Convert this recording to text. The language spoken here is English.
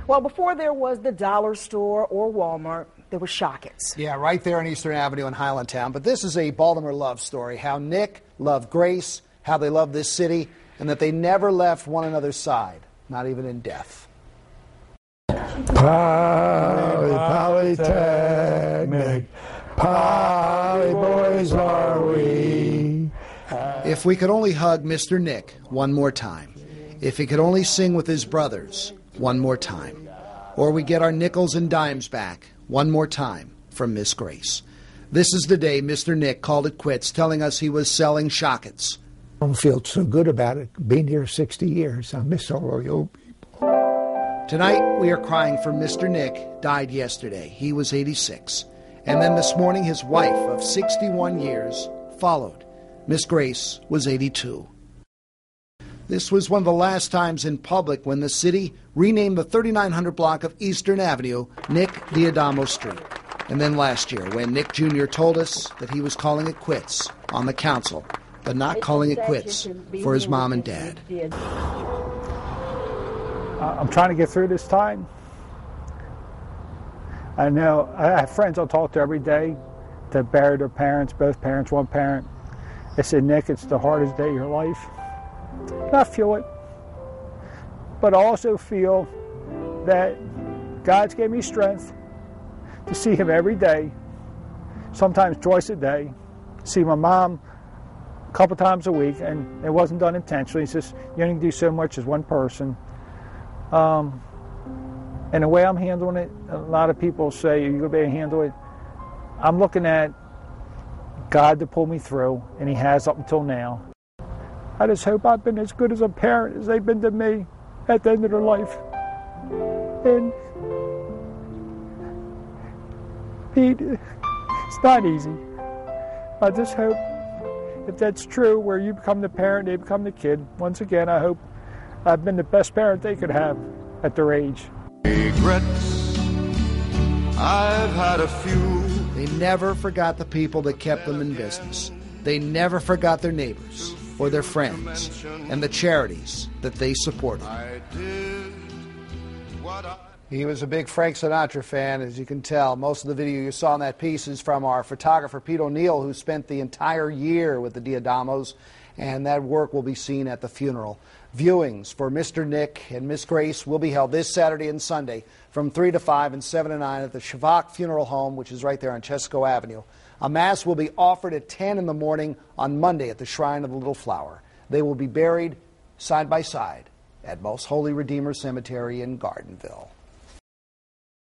Well, before there was the dollar store or Walmart, there was Shockett's. Yeah, right there on Eastern Avenue in Highlandtown. But this is a Baltimore love story, how Nick loved Grace, how they loved this city, and that they never left one another's side, not even in death. Polytechnic, Poly boys are we. If we could only hug Mr. Nick one more time. If he could only sing with his brothers one more time. Or we get our nickels and dimes back one more time from Miss Grace. This is the day Mr. Nick called it quits, telling us he was selling Shockett's. I don't feel so good about it. Being here 60 years, I miss all of you people. Tonight, we are crying for Mr. Nick, died yesterday. He was 86. And then this morning, his wife of 61 years followed. Miss Grace was 82. This was one of the last times in public when the city renamed the 3900 block of Eastern Avenue Nick D'Adamo Street. And then last year, when Nick Jr. told us that he was calling it quits on the council, but not calling it quits for his mom and dad. I'm trying to get through this time. I know I have friends I'll talk to every day that buried their parents, both parents, one parent. They said, Nick, it's the hardest day of your life. And I feel it. But I also feel that God's gave me strength to see him every day, sometimes twice a day, see my mom a couple times a week, and it wasn't done intentionally. It's just you only do so much as one person. And the way I'm handling it, a lot of people say, you're going to be able to handle it. I'm looking at God to pull me through, and he has up until now. I just hope I've been as good as a parent as they've been to me at the end of their life. And Pete, it's not easy. I just hope if that's true, where you become the parent, they become the kid. Once again, I hope I've been the best parent they could have at their age. Regrets, I've had a few. They never forgot the people that kept them in business. They never forgot their neighbors or their friends and the charities that they supported. He was a big Frank Sinatra fan, as you can tell. Most of the video you saw in that piece is from our photographer, Pete O'Neill, who spent the entire year with the D'Adamos, and that work will be seen at the funeral. Viewings for Mr. Nick and Miss Grace will be held this Saturday and Sunday from 3 to 5 and 7 to 9 at the Shavak Funeral Home, which is right there on Chesco Avenue. A mass will be offered at 10 in the morning on Monday at the Shrine of the Little Flower. They will be buried side by side at Most Holy Redeemer Cemetery in Gardenville.